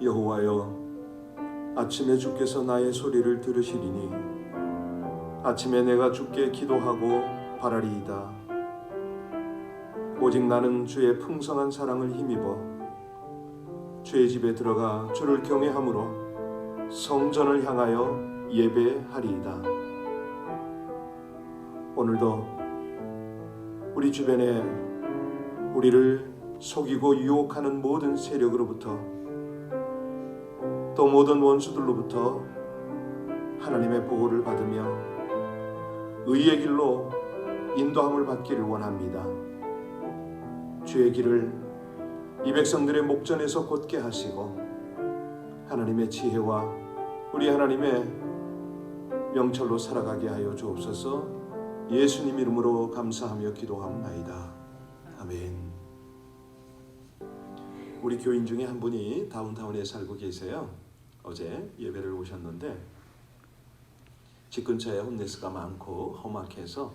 여호와여, 아침에 주께서 나의 소리를 들으시리니 아침에 내가 주께 기도하고 바라리이다. 오직 나는 주의 풍성한 사랑을 힘입어 주의 집에 들어가 주를 경외함으로 성전을 향하여 예배하리이다. 오늘도 우리 주변에 우리를 속이고 유혹하는 모든 세력으로부터 또 모든 원수들로부터 하나님의 보호를 받으며 의의 길로 인도함을 받기를 원합니다. 주의 길을 이 백성들의 목전에서 곧게 하시고 하나님의 지혜와 우리 하나님의 명철로 살아가게 하여 주옵소서. 예수님 이름으로 감사하며 기도합나이다. 아멘. 우리 교인 중에 한 분이 다운타운에 살고 계세요. 어제 예배를 오셨는데 집 근처에 홈레스가 많고 험악해서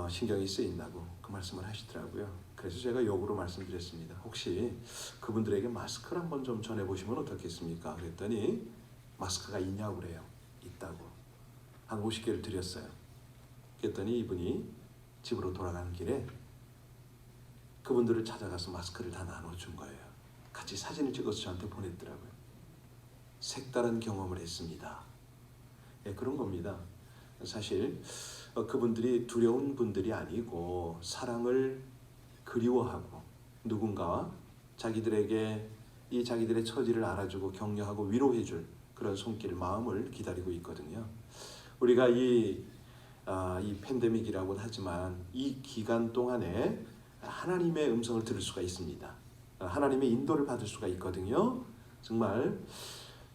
신경이 쓰인다고 그 말씀을 하시더라고요. 그래서 제가 역으로 말씀드렸습니다. 혹시 그분들에게 마스크를 한번 좀 전해보시면 어떻겠습니까? 그랬더니 마스크가 있냐고 그래요. 있다고. 한 50개를 드렸어요. 그랬더니 이분이 집으로 돌아가는 길에 그분들을 찾아가서 마스크를 다 나눠준 거예요. 같이 사진을 찍어서 저한테 보냈더라고요. 색다른 경험을 했습니다. 그런 겁니다. 사실 그분들이 두려운 분들이 아니고 사랑을 그리워하고 누군가와 자기들에게 이 자기들의 처지를 알아주고 격려하고 위로해줄 그런 손길 마음을 기다리고 있거든요. 우리가 이 팬데믹이라고는 하지만 이 기간 동안에 하나님의 음성을 들을 수가 있습니다. 하나님의 인도를 받을 수가 있거든요. 정말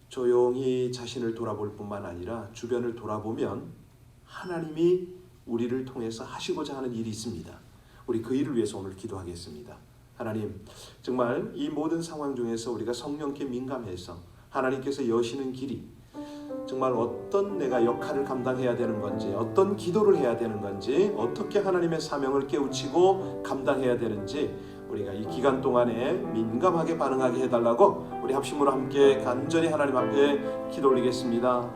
조용히 자신을 돌아볼 뿐만 아니라 주변을 돌아보면 하나님이 우리를 통해서 하시고자 하는 일이 있습니다. 우리 그 일을 위해서 오늘 기도하겠습니다. 하나님, 정말 이 모든 상황 중에서 우리가 성령께 민감해서 하나님께서 여시는 길이 정말 어떤 내가 역할을 감당해야 되는 건지, 어떤 기도를 해야 되는 건지, 어떻게 하나님의 사명을 깨우치고 감당해야 되는지 우리가 이 기간 동안에 민감하게 반응하게 해달라고 우리 합심으로 함께 간절히 하나님 앞에 기도 올리겠습니다.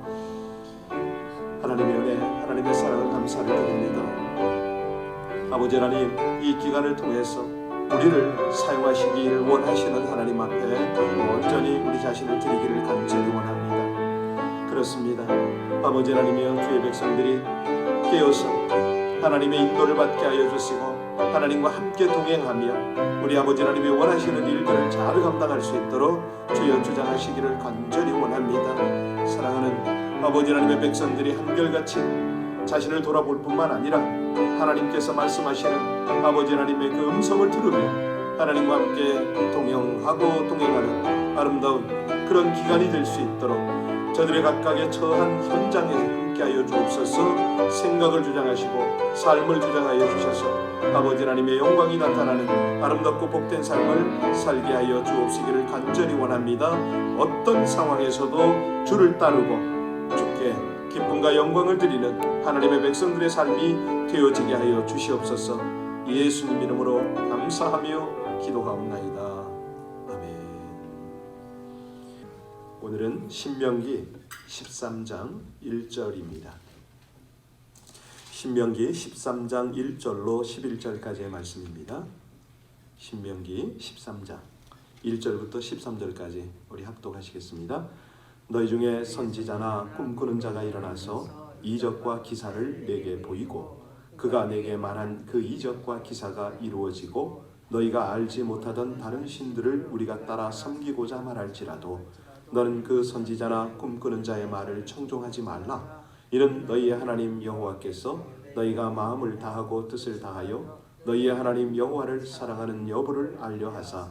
하나님의 은혜, 하나님의 사랑을 감사를 드립니다. 아버지 하나님, 이 기간을 통해서 우리를 사용하시길 원하시는 하나님 앞에 온전히 우리 자신을 드리기를 간절히 원합니다. 그렇습니다. 아버지 하나님이여, 주의 백성들이 깨어서 하나님의 인도를 받게 하여 주시고 하나님과 함께 동행하며 우리 아버지 하나님이 원하시는 일들을 잘 감당할 수 있도록 주여 주장하시기를 간절히 원합니다. 사랑하는 아버지 하나님의 백성들이 한결같이 자신을 돌아볼 뿐만 아니라 하나님께서 말씀하시는 아버지 하나님의 그 음성을 들으며 하나님과 함께 동행하고 동행하는 아름다운 그런 기간이 될 수 있도록 저들의 각각의 처한 현장에서 함께하여 주옵소서. 생각을 주장하시고 삶을 주장하여 주셔서 아버지 하나님의 영광이 나타나는 아름답고 복된 삶을 살게 하여 주옵시기를 간절히 원합니다. 어떤 상황에서도 주를 따르고 주께 기쁨과 영광을 드리는 하나님의 백성들의 삶이 되어지게 하여 주시옵소서. 예수님 이름으로 감사하며 기도하옵나이다. 오늘은 신명기 13장 1절입니다. 신명기 13장 1절로 11절까지의 말씀입니다. 신명기 13장 1절부터 13절까지 우리 합독하시겠습니다. 너희 중에 선지자나 꿈꾸는 자가 일어나서 이적과 기사를 내게 보이고 그가 내게 말한 그 이적과 기사가 이루어지고 너희가 알지 못하던 다른 신들을 우리가 따라 섬기고자 말할지라도 너는 그 선지자나 꿈꾸는 자의 말을 청종하지 말라. 이는 너희의 하나님 여호와께서 너희가 마음을 다하고 뜻을 다하여 너희의 하나님 여호와를 사랑하는 여부를 알려하사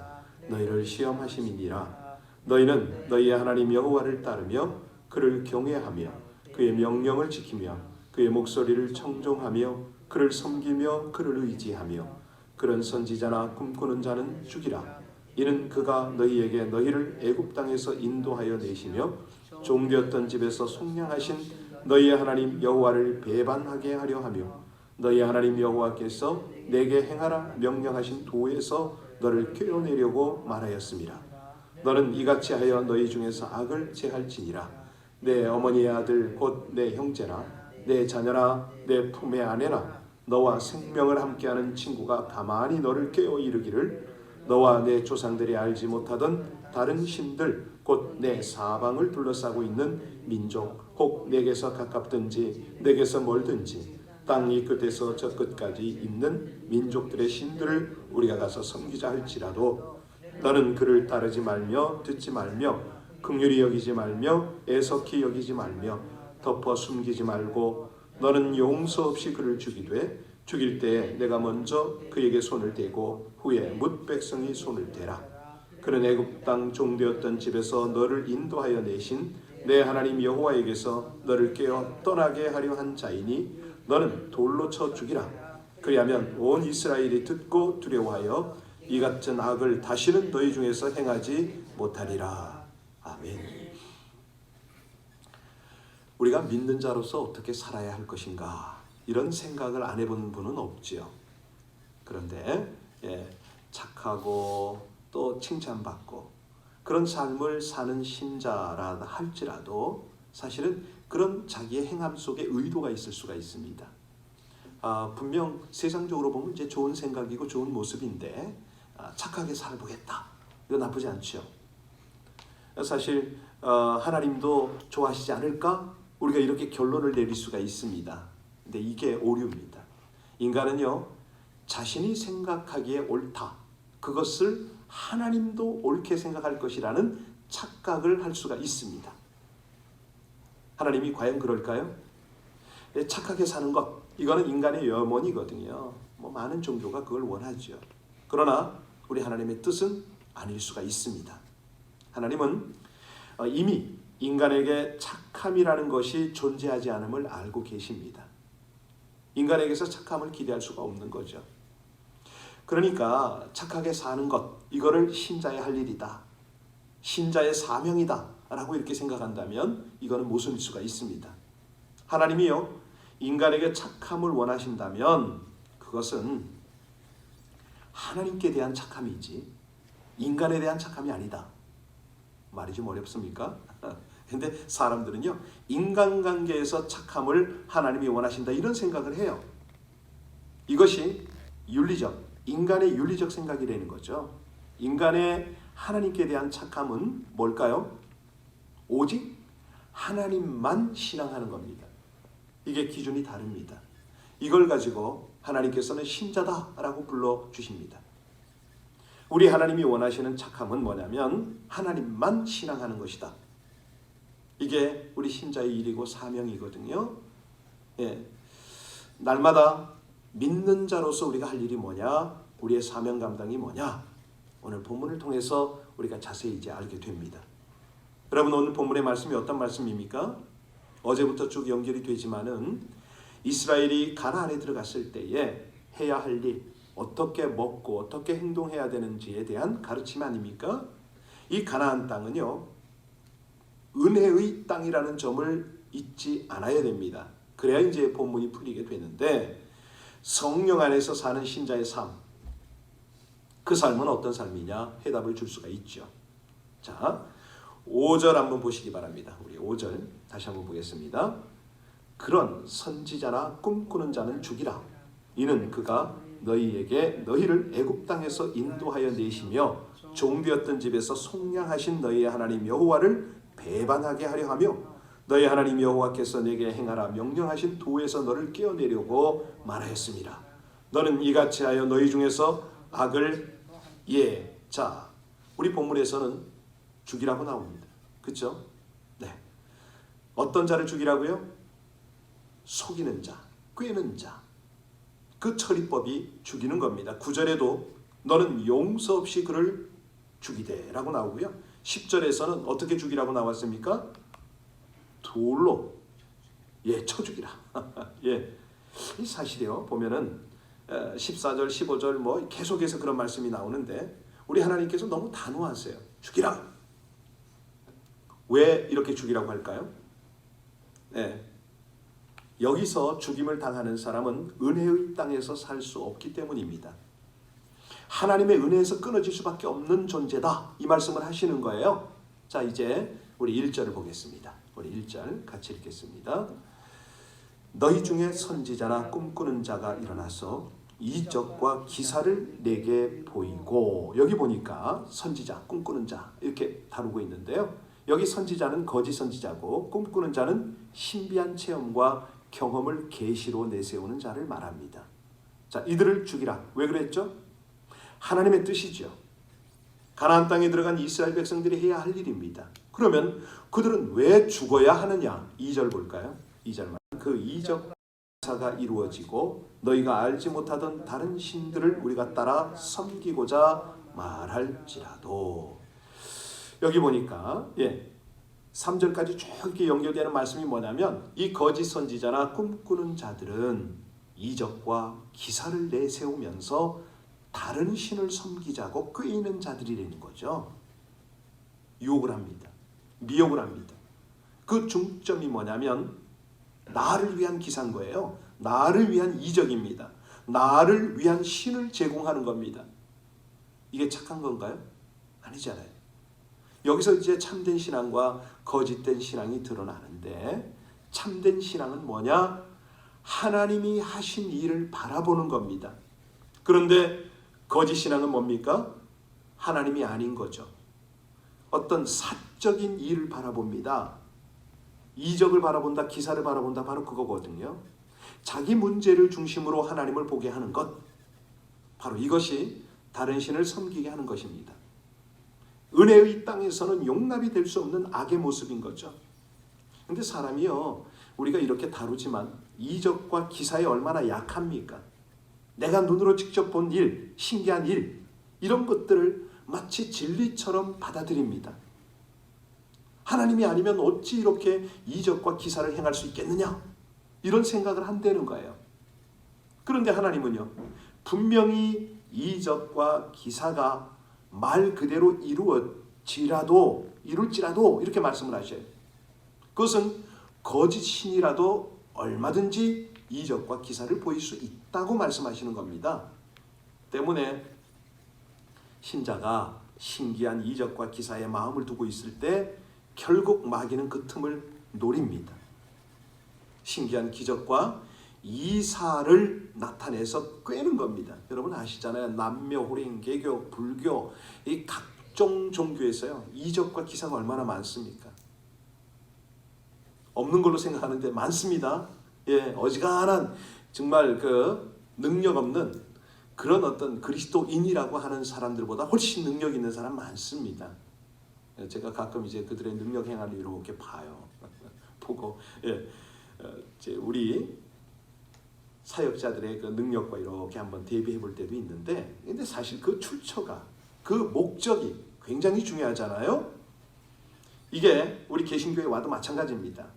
너희를 시험하심이니라. 너희는 너희의 하나님 여호와를 따르며 그를 경외하며 그의 명령을 지키며 그의 목소리를 청종하며 그를 섬기며 그를 의지하며 그런 선지자나 꿈꾸는 자는 죽이라. 이는 그가 너희에게 너희를 애굽 땅에서 인도하여 내시며 종되었던 집에서 속량하신 너희의 하나님 여호와를 배반하게 하려 하며 너희의 하나님 여호와께서 내게 행하라 명령하신 도에서 너를 꿰어내려고 말하였음이라. 너는 이같이 하여 너희 중에서 악을 제할지니라. 내 어머니의 아들 곧 내 형제나 내 자녀나 내 품의 아내나 너와 생명을 함께하는 친구가 가만히 너를 깨어 이르기를 너와 내 조상들이 알지 못하던 다른 신들 곧 내 사방을 둘러싸고 있는 민족 혹 내게서 가깝든지 내게서 멀든지 땅 이 끝에서 저 끝까지 있는 민족들의 신들을 우리가 가서 섬기자 할지라도 너는 그를 따르지 말며 듣지 말며 긍휼히 여기지 말며 애석히 여기지 말며 덮어 숨기지 말고 너는 용서 없이 그를 죽이되 죽일 때에 내가 먼저 그에게 손을 대고 후에 뭇 백성이 손을 대라. 그는 애굽 땅 종되었던 집에서 너를 인도하여 내신 내 하나님 여호와에게서 너를 깨어 떠나게 하려 한 자이니 너는 돌로 쳐 죽이라. 그리하면 온 이스라엘이 듣고 두려워하여 이 같은 악을 다시는 너희 중에서 행하지 못하리라. 아멘. 우리가 믿는 자로서 어떻게 살아야 할 것인가 이런 생각을 안 해본 분은 없지요. 그런데 착하고 또 칭찬받고 그런 삶을 사는 신자라 할지라도 사실은 그런 자기의 행함 속에 의도가 있을 수가 있습니다. 분명 세상적으로 보면 이제 좋은 생각이고 좋은 모습인데 착하게 살아보겠다. 이거 나쁘지 않죠. 사실 하나님도 좋아하시지 않을까? 우리가 이렇게 결론을 내릴 수가 있습니다. 근데 이게 오류입니다. 인간은요, 자신이 생각하기에 옳다. 그것을 하나님도 옳게 생각할 것이라는 착각을 할 수가 있습니다. 하나님이 과연 그럴까요? 착하게 사는 것, 이거는 인간의 염원이거든요. 많은 종교가 그걸 원하죠. 그러나 우리 하나님의 뜻은 아닐 수가 있습니다. 하나님은 이미 인간에게 착함이라는 것이 존재하지 않음을 알고 계십니다. 인간에게서 착함을 기대할 수가 없는 거죠. 그러니까 착하게 사는 것, 이거를 신자의 할 일이다. 신자의 사명이다. 라고 이렇게 생각한다면 이거는 모순일 수가 있습니다. 하나님이요, 인간에게 착함을 원하신다면 그것은 하나님께 대한 착함이지 인간에 대한 착함이 아니다. 말이 좀 어렵습니까? 근데 사람들은요, 인간관계에서 착함을 하나님이 원하신다 이런 생각을 해요. 이것이 윤리적, 인간의 윤리적 생각이라는 거죠. 인간의 하나님께 대한 착함은 뭘까요? 오직 하나님만 신앙하는 겁니다. 이게 기준이 다릅니다. 이걸 가지고 하나님께서는 신자다라고 불러주십니다. 우리 하나님이 원하시는 착함은 뭐냐면 하나님만 신앙하는 것이다. 이게 우리 신자의 일이고 사명이거든요. 날마다 믿는 자로서 우리가 할 일이 뭐냐? 우리의 사명 감당이 뭐냐? 오늘 본문을 통해서 우리가 자세히 이제 알게 됩니다. 여러분, 오늘 본문의 말씀이 어떤 말씀입니까? 어제부터 쭉 연결이 되지만은 이스라엘이 가나안에 들어갔을 때에 해야 할 일, 어떻게 먹고 어떻게 행동해야 되는지에 대한 가르침 아닙니까? 이 가나안 땅은요, 은혜의 땅이라는 점을 잊지 않아야 됩니다. 그래야 이제 본문이 풀리게 되는데, 성령 안에서 사는 신자의 삶, 그 삶은 어떤 삶이냐? 해답을 줄 수가 있죠. 자, 5절 한번 보시기 바랍니다. 우리 5절 다시 한번 보겠습니다. 그런 선지자나 꿈꾸는 자는 죽이라. 이는 그가 너희에게 너희를 애굽 땅에서 인도하여 내시며 종되었던 집에서 속량하신 너희의 하나님 여호와를 배반하게 하려 하며 너희 하나님 여호와께서 내게 행하라 명령하신 도에서 너를 깨어내려고 말하였습니다. 너는 이같이 하여 너희 중에서 악을 자, 우리 본문에서는 죽이라고 나옵니다. 그렇죠? 네. 어떤 자를 죽이라고요? 속이는 자, 꿰는 자. 그 처리법이 죽이는 겁니다. 9절에도 너는 용서 없이 그를 죽이되 라고 나오고요. 10절에서는 어떻게 죽이라고 나왔습니까? 돌로 쳐 죽이라. 이 사실이요. 보면은 14절, 15절 계속해서 그런 말씀이 나오는데 우리 하나님께서 너무 단호하세요. 죽이라. 왜 이렇게 죽이라고 할까요? 여기서 죽임을 당하는 사람은 은혜의 땅에서 살 수 없기 때문입니다. 하나님의 은혜에서 끊어질 수밖에 없는 존재다. 이 말씀을 하시는 거예요. 자, 이제 우리 1절을 보겠습니다. 우리 1절 같이 읽겠습니다. 너희 중에 선지자나 꿈꾸는 자가 일어나서 이적과 기사를 내게 보이고, 여기 보니까 선지자, 꿈꾸는 자 이렇게 다루고 있는데요. 여기 선지자는 거짓 선지자고 꿈꾸는 자는 신비한 체험과 경험을 계시로 내세우는 자를 말합니다. 자, 이들을 죽이라. 왜 그랬죠? 하나님의 뜻이죠. 가나안 땅에 들어간 이스라엘 백성들이 해야 할 일입니다. 그러면 그들은 왜 죽어야 하느냐? 2절 볼까요? 2절만. 그 이적사가 이루어지고 너희가 알지 못하던 다른 신들을 우리가 따라 섬기고자 말할지라도. 여기 보니까 3절까지 쭉 이렇게 연결되는 말씀이 뭐냐면 이 거짓 선지자나 꿈꾸는 자들은 이적과 기사를 내세우면서 다른 신을 섬기자고 꾀이는 자들이라는 거죠. 유혹을 합니다. 미혹을 합니다. 그 중점이 뭐냐면 나를 위한 기사인 거예요. 나를 위한 이적입니다. 나를 위한 신을 제공하는 겁니다. 이게 착한 건가요? 아니잖아요. 여기서 이제 참된 신앙과 거짓된 신앙이 드러나는데, 참된 신앙은 뭐냐? 하나님이 하신 일을 바라보는 겁니다. 그런데 거짓 신앙은 뭡니까? 하나님이 아닌 거죠. 어떤 사적인 일을 바라봅니다. 이적을 바라본다, 기사를 바라본다, 바로 그거거든요. 자기 문제를 중심으로 하나님을 보게 하는 것, 바로 이것이 다른 신을 섬기게 하는 것입니다. 은혜의 땅에서는 용납이 될 수 없는 악의 모습인 거죠. 근데 사람이요, 우리가 이렇게 다루지만 이적과 기사에 얼마나 약합니까? 내가 눈으로 직접 본 일, 신기한 일, 이런 것들을 마치 진리처럼 받아들입니다. 하나님이 아니면 어찌 이렇게 이적과 기사를 행할 수 있겠느냐? 이런 생각을 한다는 거예요. 그런데 하나님은요, 분명히 이적과 기사가 말 그대로 이룰지라도 이렇게 말씀을 하셔요. 그것은 거짓 신이라도 얼마든지 이적과 기사를 보일 수 있다고 말씀하시는 겁니다. 때문에 신자가 신기한 이적과 기사에 마음을 두고 있을 때 결국 마귀는 그 틈을 노립니다. 신기한 기적과 이사를 나타내서 꿰는 겁니다. 여러분 아시잖아요. 남묘, 호랭, 개교, 불교, 이 각종 종교에서요, 이적과 기사가 얼마나 많습니까? 없는 걸로 생각하는데 많습니다. 어지간한 정말 그 능력 없는 그런 어떤 그리스도인이라고 하는 사람들보다 훨씬 능력 있는 사람 많습니다. 제가 가끔 이제 그들의 능력 행함을 이렇게 봐요. 보고 이제 우리 사역자들의 그 능력과 이렇게 한번 대비해 볼 때도 있는데, 근데 사실 그 출처가, 그 목적이 굉장히 중요하잖아요. 이게 우리 개신교에 와도 마찬가지입니다.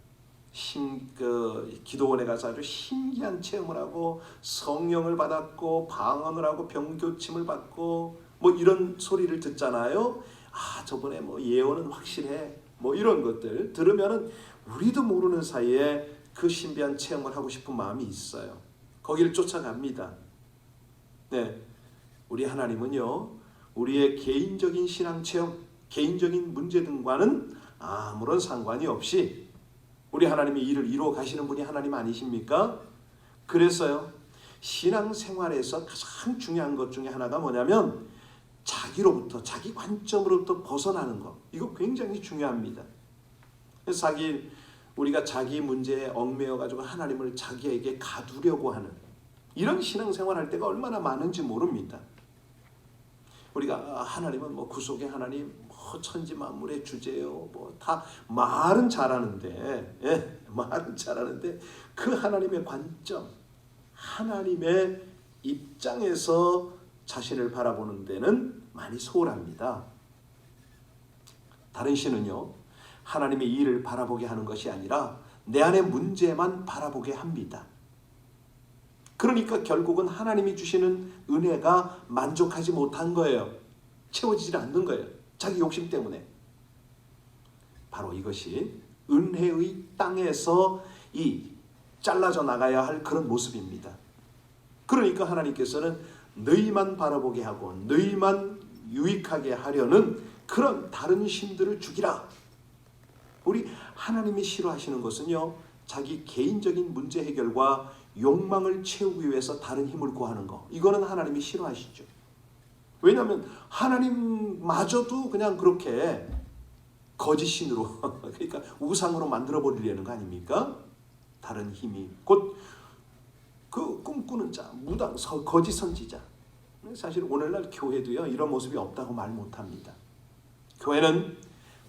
기도원에 가서 아주 신기한 체험을 하고 성령을 받았고 방언을 하고 병교침을 받고 뭐 이런 소리를 듣잖아요. 아, 저번에 뭐 예언은 확실해, 뭐 이런 것들 들으면은 우리도 모르는 사이에 그 신비한 체험을 하고 싶은 마음이 있어요. 거기를 쫓아갑니다. 네, 우리 하나님은요, 우리의 개인적인 신앙 체험, 개인적인 문제 등과는 아무런 상관이 없이 우리 하나님이 일을 이루어 가시는 분이 하나님 아니십니까? 그래서요, 신앙생활에서 가장 중요한 것 중에 하나가 뭐냐면 자기로부터, 자기 관점으로부터 벗어나는 것. 이거 굉장히 중요합니다. 그래서 우리가 자기 문제에 얽매여 가지고 하나님을 자기에게 가두려고 하는 이런 신앙생활 할 때가 얼마나 많은지 모릅니다. 우리가 하나님은 뭐 구속의 하나님, 뭐 천지 만물의 주제요, 뭐 다 말은 잘하는데, 말은 잘하는데 그 하나님의 관점, 하나님의 입장에서 자신을 바라보는 데는 많이 소홀합니다. 다른 신은요, 하나님의 일을 바라보게 하는 것이 아니라 내 안의 문제만 바라보게 합니다. 그러니까 결국은 하나님이 주시는 은혜가 만족하지 못한 거예요. 채워지지 않는 거예요. 자기 욕심 때문에. 바로 이것이 은혜의 땅에서 이 잘라져 나가야 할 그런 모습입니다. 그러니까 하나님께서는 너희만 바라보게 하고 너희만 유익하게 하려는 그런 다른 신들을 죽이라. 우리 하나님이 싫어하시는 것은요, 자기 개인적인 문제 해결과 욕망을 채우기 위해서 다른 힘을 구하는 거, 이거는 하나님이 싫어하시죠. 왜냐하면 하나님마저도 그냥 그렇게 거짓신으로 그러니까 우상으로 만들어 버리려는 거 아닙니까? 다른 힘이 곧 그 꿈꾸는 자, 무당, 거짓 선지자. 사실 오늘날 교회도요, 이런 모습이 없다고 말 못합니다. 교회는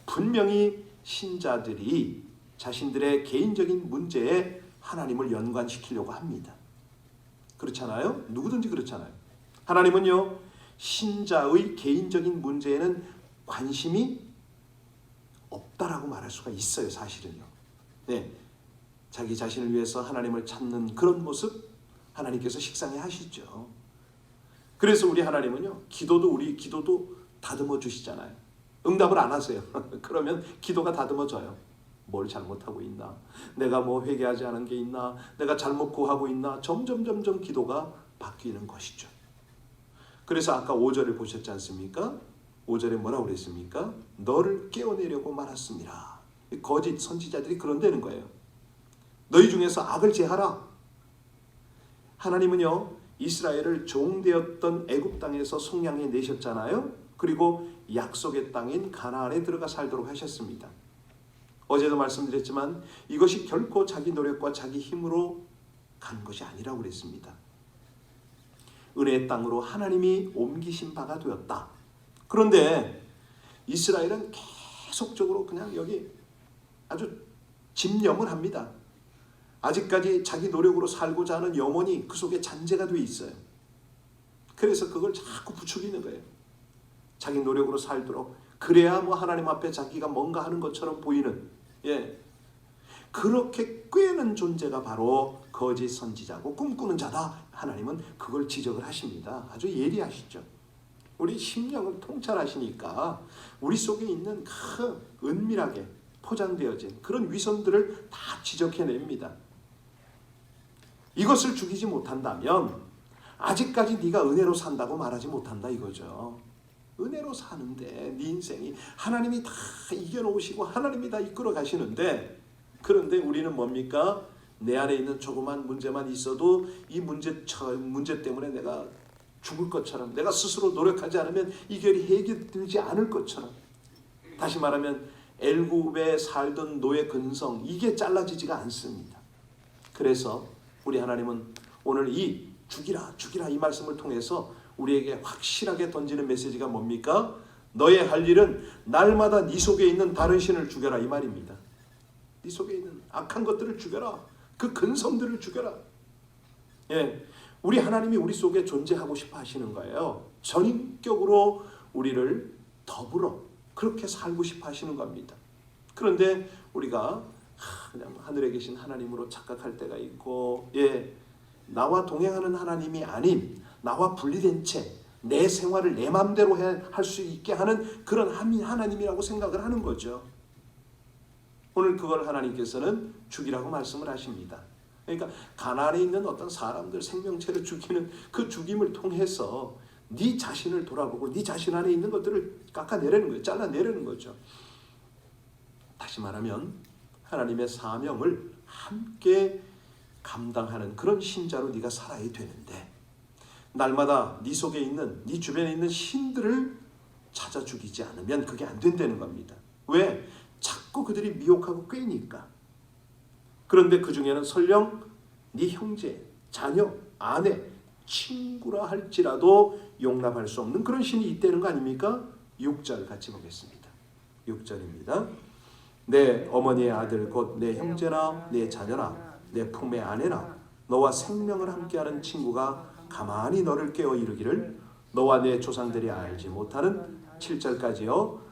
분명히 신자들이 자신들의 개인적인 문제에 하나님을 연관시키려고 합니다. 그렇잖아요? 누구든지 그렇잖아요. 하나님은요, 신자의 개인적인 문제에는 관심이 없다라고 말할 수가 있어요. 사실은요. 네, 자기 자신을 위해서 하나님을 찾는 그런 모습 하나님께서 식상해 하시죠. 그래서 우리 하나님은요, 우리 기도도 다듬어 주시잖아요. 응답을 안 하세요. 그러면 기도가 다듬어져요. 뭘 잘못하고 있나? 내가 뭐 회개하지 않은 게 있나? 내가 잘못 구하고 있나? 점점 기도가 바뀌는 것이죠. 그래서 아까 5절을 보셨지 않습니까? 5절에 뭐라고 그랬습니까? 너를 깨어내려고 말았습니다. 거짓 선지자들이 그런다는 거예요. 너희 중에서 악을 제하라. 하나님은요, 이스라엘을 종되었던 애굽 땅에서 속량해 내셨잖아요. 그리고 약속의 땅인 가나안에 들어가 살도록 하셨습니다. 어제도 말씀드렸지만 이것이 결코 자기 노력과 자기 힘으로 간 것이 아니라고 그랬습니다. 은혜의 땅으로 하나님이 옮기신 바가 되었다. 그런데 이스라엘은 계속적으로 그냥 여기 아주 집념을 합니다. 아직까지 자기 노력으로 살고자 하는 영혼이 그 속에 잔재가 되어 있어요. 그래서 그걸 자꾸 부추기는 거예요. 자기 노력으로 살도록, 그래야 뭐 하나님 앞에 자기가 뭔가 하는 것처럼 보이는, 그렇게 꾀는 존재가 바로 거짓 선지자고 꿈꾸는 자다. 하나님은 그걸 지적을 하십니다. 아주 예리하시죠. 우리 심령을 통찰하시니까 우리 속에 있는 그 은밀하게 포장되어진 그런 위선들을 다 지적해냅니다. 이것을 죽이지 못한다면 아직까지 네가 은혜로 산다고 말하지 못한다 이거죠. 은혜로 사는데 네 인생이 하나님이 다 이겨놓으시고 하나님이 다 이끌어 가시는데, 그런데 우리는 뭡니까? 내 안에 있는 조그만 문제만 있어도 이 문제 때문에 내가 죽을 것처럼, 내가 스스로 노력하지 않으면 이 결이 해결되지 않을 것처럼, 다시 말하면 엘굽에 살던 노예 근성, 이게 잘라지지가 않습니다. 그래서 우리 하나님은 오늘 이 죽이라 이 말씀을 통해서 우리에게 확실하게 던지는 메시지가 뭡니까? 너의 할 일은 날마다 네 속에 있는 다른 신을 죽여라, 이 말입니다. 네 속에 있는 악한 것들을 죽여라. 그 근성들을 죽여라. 우리 하나님이 우리 속에 존재하고 싶어 하시는 거예요. 전인격으로 우리를 더불어 그렇게 살고 싶어 하시는 겁니다. 그런데 우리가 그냥 하늘에 계신 하나님으로 착각할 때가 있고, 나와 동행하는 하나님이 아닌 나와 분리된 채 내 생활을 내 마음대로 할 수 있게 하는 그런 하나님이라고 생각을 하는 거죠. 오늘 그걸 하나님께서는 죽이라고 말씀을 하십니다. 그러니까 가나안에 있는 어떤 사람들 생명체를 죽이는 그 죽임을 통해서 네 자신을 돌아보고 네 자신 안에 있는 것들을 깎아내려는 거예요. 잘라내려는 거죠. 다시 말하면 하나님의 사명을 함께 감당하는 그런 신자로 네가 살아야 되는데, 날마다 네 속에 있는, 네 주변에 있는 신들을 찾아 죽이지 않으면 그게 안 된다는 겁니다. 왜? 자꾸 그들이 미혹하고 꾀니까. 그런데 그 중에는 설령 네 형제, 자녀, 아내, 친구라 할지라도 용납할 수 없는 그런 신이 있다는 거 아닙니까? 6절 같이 보겠습니다. 6절입니다. 내 어머니의 아들 곧 내 형제나 내 자녀나 내 품의 아내나 너와 생명을 함께하는 친구가 가만히 너를 깨워 이르기를 너와 내 조상들이 알지 못하는 7절까지요.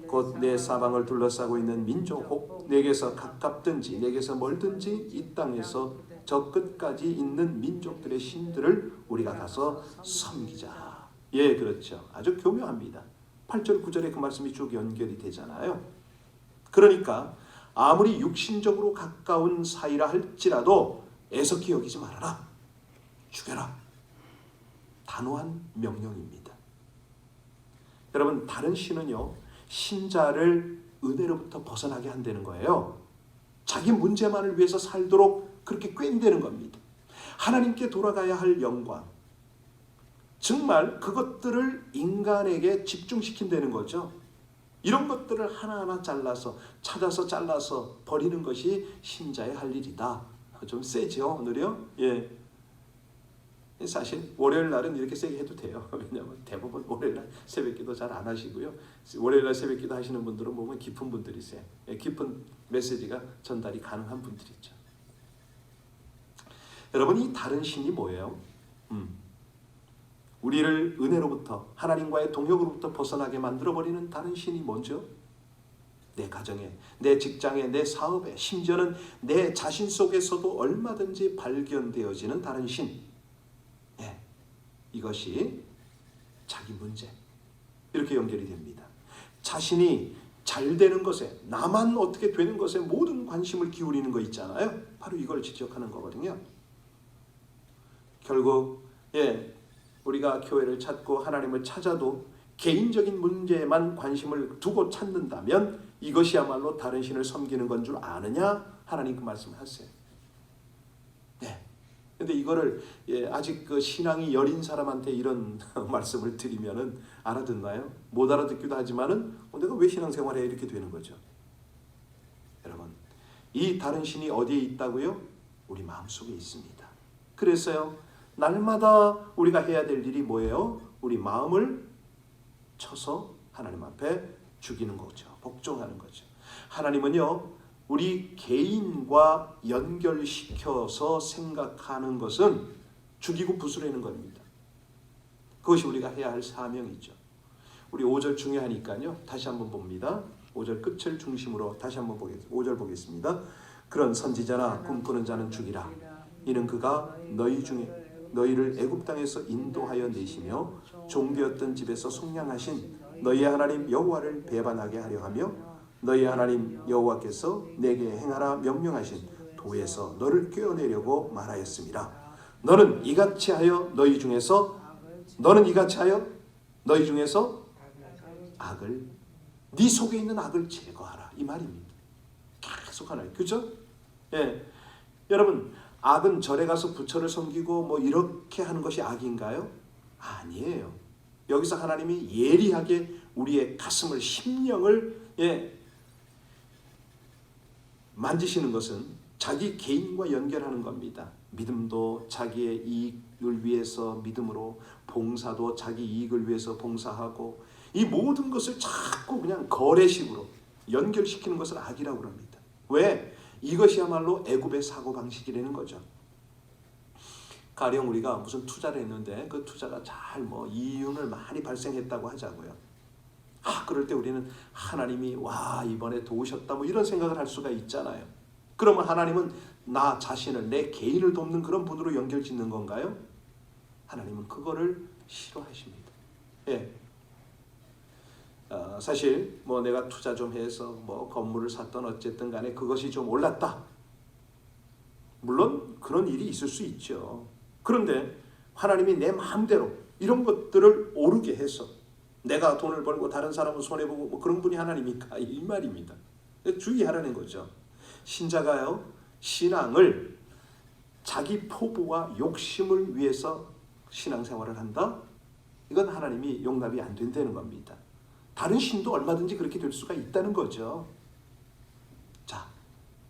곧 내 사방을 둘러싸고 있는 민족 혹 내게서 가깝든지 내게서 멀든지 이 땅에서 저 끝까지 있는 민족들의 신들을 우리가 가서 섬기자. 그렇죠. 아주 교묘합니다. 8절 9절에 그 말씀이 쭉 연결이 되잖아요. 그러니까 아무리 육신적으로 가까운 사이라 할지라도 애석히 여기지 말아라. 죽여라. 단호한 명령입니다. 여러분, 다른 신은요, 신자를 은혜로부터 벗어나게 한다는 거예요. 자기 문제만을 위해서 살도록 그렇게 꿰인다는 겁니다. 하나님께 돌아가야 할 영광, 정말 그것들을 인간에게 집중시킨다는 거죠. 이런 것들을 하나하나 찾아서 잘라서 버리는 것이 신자의 할 일이다. 좀 세죠, 오늘요? 예. 사실 월요일 날은 이렇게 세게 해도 돼요. 왜냐하면 대부분 월요일 날 새벽기도 잘 안 하시고요. 월요일 날 새벽기도 하시는 분들은 보면 깊은 분들이세요. 깊은 메시지가 전달이 가능한 분들이죠. 여러분, 이 다른 신이 뭐예요? 우리를 은혜로부터, 하나님과의 동역으로부터 벗어나게 만들어버리는 다른 신이 뭔죠? 내 가정에, 내 직장에, 내 사업에, 심지어는 내 자신 속에서도 얼마든지 발견되어지는 다른 신. 이것이 자기 문제, 이렇게 연결이 됩니다. 자신이 잘 되는 것에, 나만 어떻게 되는 것에 모든 관심을 기울이는 거 있잖아요. 바로 이걸 지적하는 거거든요. 결국 우리가 교회를 찾고 하나님을 찾아도 개인적인 문제에만 관심을 두고 찾는다면 이것이야말로 다른 신을 섬기는 건 줄 아느냐? 하나님 그 말씀하세요. 근데 이거를 아직 그 신앙이 여린 사람한테 이런 말씀을 드리면은 알아듣나요? 못 알아듣기도 하지만은 내가 왜 신앙생활에 이렇게 되는 거죠? 여러분, 이 다른 신이 어디에 있다고요? 우리 마음속에 있습니다. 그래서요, 날마다 우리가 해야 될 일이 뭐예요? 우리 마음을 쳐서 하나님 앞에 죽이는 거죠. 복종하는 거죠. 하나님은요, 우리 개인과 연결시켜서 생각하는 것은 죽이고 부수려는 겁니다. 그것이 우리가 해야 할 사명이죠. 우리 5절 중요하니까요. 다시 한번 봅니다. 5절 끝을 중심으로 다시 한번 보겠습니다. 5절 보겠습니다. 그런 선지자나 꿈꾸는 자는 죽이라. 이는 그가 너희 중에 너희를 애굽 땅에서 인도하여 내시며 종되었던 집에서 속량하신 너희의 하나님 여호와를 배반하게 하려 하며 너희 하나님 여호와께서 내게 행하라 명령하신 도에서 너를 꿰어내려고 말하였습니다. 너는 이같이 하여 너희 중에서 악을, 네 속에 있는 악을 제거하라, 이 말입니다. 계속 하나요, 그죠? 여러분, 악은 절에 가서 부처를 섬기고 뭐 이렇게 하는 것이 악인가요? 아니에요. 여기서 하나님이 예리하게 우리의 가슴을, 심령을 만지시는 것은 자기 개인과 연결하는 겁니다. 믿음도 자기의 이익을 위해서 믿음으로, 봉사도 자기 이익을 위해서 봉사하고, 이 모든 것을 자꾸 그냥 거래식으로 연결시키는 것을 악이라고 합니다. 왜? 이것이야말로 애굽의 사고방식이라는 거죠. 가령 우리가 무슨 투자를 했는데 그 투자가 잘 이윤을 많이 발생했다고 하자고요. 그럴 때 우리는 하나님이 이번에 도우셨다 이런 생각을 할 수가 있잖아요. 그러면 하나님은 나 자신을, 내 개인을 돕는 그런 분으로 연결짓는 건가요? 하나님은 그거를 싫어하십니다. 사실 내가 투자 좀 해서 건물을 샀던 어쨌든 간에 그것이 좀 올랐다. 물론 그런 일이 있을 수 있죠. 그런데 하나님이 내 마음대로 이런 것들을 오르게 해서 내가 돈을 벌고 다른 사람은 손해보고 그런 분이 하나님입니까? 이 말입니다. 주의하라는 거죠. 신자가요, 신앙을 자기 포부와 욕심을 위해서 신앙생활을 한다? 이건 하나님이 용납이 안 된다는 겁니다. 다른 신도 얼마든지 그렇게 될 수가 있다는 거죠. 자,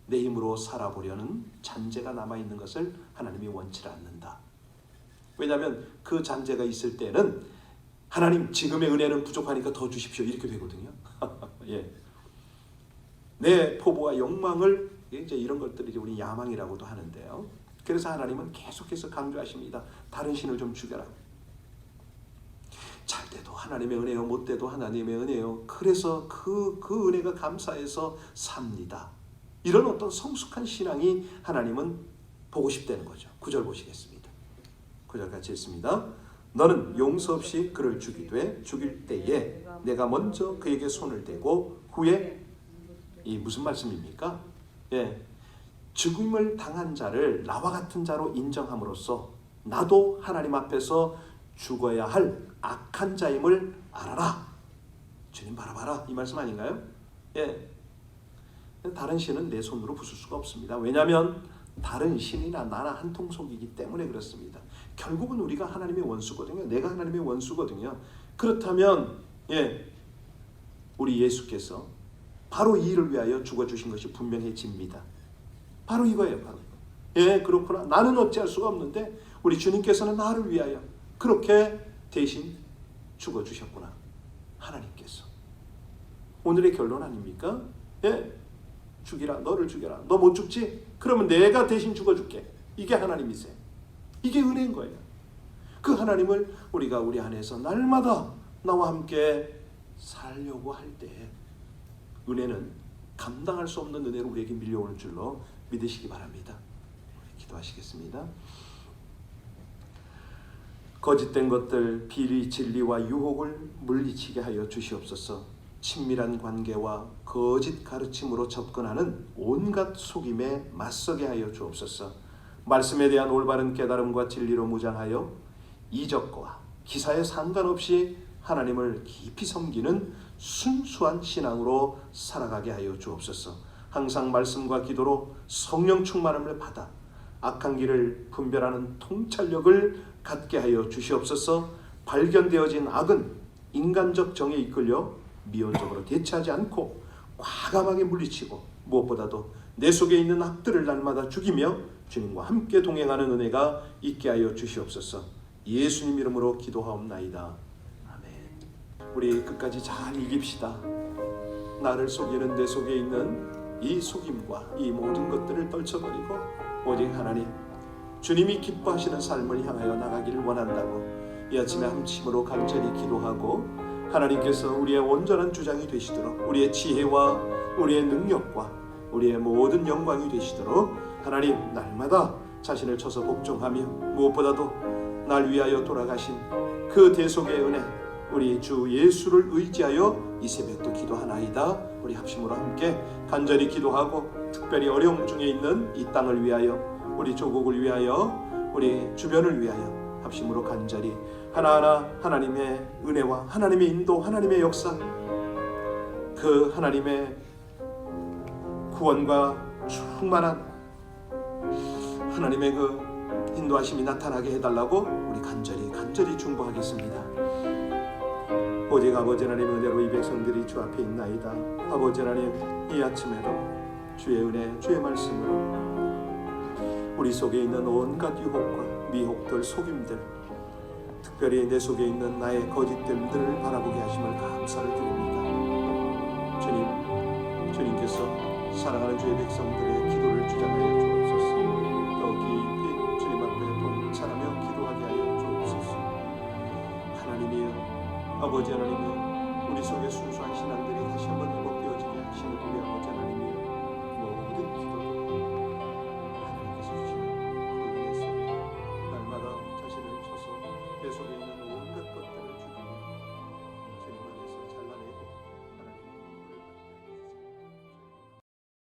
내 힘으로 살아보려는 잔재가 남아있는 것을 하나님이 원치 않는다. 왜냐하면 그 잔재가 있을 때는 하나님, 지금의 은혜는 부족하니까 더 주십시오, 이렇게 되거든요. 내 포부와 욕망을, 이제 이런 것들이 우리 야망이라고도 하는데요. 그래서 하나님은 계속해서 강조하십니다. 다른 신을 좀 죽여라. 잘 때도 하나님의 은혜요, 못 때도 하나님의 은혜요. 그래서 그 은혜가 감사해서 삽니다. 이런 어떤 성숙한 신앙이 하나님은 보고 싶다는 거죠. 9절 보시겠습니다. 9절 같이 읽습니다. 너는 용서 없이 그를 죽이되 죽일 때에 내가 먼저 그에게 손을 대고 후에, 이 무슨 말씀입니까? 죽음을 당한 자를 나와 같은 자로 인정함으로써 나도 하나님 앞에서 죽어야 할 악한 자임을 알아라. 주님 바라봐라, 이 말씀 아닌가요? 예. 다른 신은 내 손으로 부술 수가 없습니다. 왜냐하면 다른 신이나 나나 한 통속이기 때문에 그렇습니다. 결국은 우리가 하나님의 원수거든요. 내가 하나님의 원수거든요. 그렇다면 우리 예수께서 바로 이 일을 위하여 죽어주신 것이 분명해집니다. 바로 이거예요. 바로 이거. 그렇구나. 나는 어찌할 수가 없는데 우리 주님께서는 나를 위하여 그렇게 대신 죽어주셨구나. 하나님께서. 오늘의 결론 아닙니까? 죽이라. 너를 죽여라. 너 못 죽지? 그러면 내가 대신 죽어줄게. 이게 하나님이세요. 이게 은혜인 거예요. 그 하나님을 우리가 우리 안에서 날마다 나와 함께 살려고 할 때 은혜는 감당할 수 없는 은혜로 우리에게 밀려오는 줄로 믿으시기 바랍니다. 기도하시겠습니다. 거짓된 것들, 비리, 진리와 유혹을 물리치게 하여 주시옵소서. 친밀한 관계와 거짓 가르침으로 접근하는 온갖 속임에 맞서게 하여 주옵소서. 말씀에 대한 올바른 깨달음과 진리로 무장하여 이적과 기사에 상관없이 하나님을 깊이 섬기는 순수한 신앙으로 살아가게 하여 주옵소서. 항상 말씀과 기도로 성령 충만함을 받아 악한 길을 분별하는 통찰력을 갖게 하여 주시옵소서. 발견되어진 악은 인간적 정에 이끌려 미온적으로 대처하지 않고 과감하게 물리치고 무엇보다도 내 속에 있는 악들을 날마다 죽이며 주님과 함께 동행하는 은혜가 있게 하여 주시옵소서. 예수님 이름으로 기도하옵나이다. 아멘. 우리 끝까지 잘 이깁시다. 나를 속이는 내 속에 있는 이 속임과 이 모든 것들을 떨쳐버리고 오직 하나님, 주님이 기뻐하시는 삶을 향하여 나가기를 원한다고 이 아침에 함침으로 간절히 기도하고 하나님께서 우리의 온전한 주장이 되시도록 우리의 지혜와 우리의 능력과 우리의 모든 영광이 되시도록 하나님 날마다 자신을 쳐서 복종하며 무엇보다도 날 위하여 돌아가신 그 대속의 은혜 우리 주 예수를 의지하여 이 새벽도 기도하나이다. 우리 합심으로 함께 간절히 기도하고 특별히 어려움 중에 있는 이 땅을 위하여 우리 조국을 위하여 우리 주변을 위하여 합심으로 간절히 하나하나 하나님의 은혜와 하나님의 인도, 하나님의 역사, 그 하나님의 구원과 충만한 하나님의 그 인도하심이 나타나게 해달라고 우리 간절히 중보하겠습니다. 오직 아버지 하나님의 은혜로 이 백성들이 주 앞에 있나이다. 아버지 하나님, 이 아침에도 주의 은혜, 주의 말씀으로 우리 속에 있는 온갖 유혹과 미혹들, 속임들, 특별히 내 속에 있는 나의 거짓됨들을 바라보게 하심을 감사를 드립니다. 주님께서 사랑하는 주의 백성들의 기도를 주장하여 주옵소서. 더 깊이 주님 앞에 통찰하며 기도하게 하여 주옵소서. 하나님이여, 아버지 하나님이여, 우리 속에 순수한 신앙들이 다시 한번 회복되어지게 하시는 우리 아버지 하나님이여, 모든 기도를 하나님께서 주시는 그 은혜에서 날마다 자신을 쳐서 내 속에 있는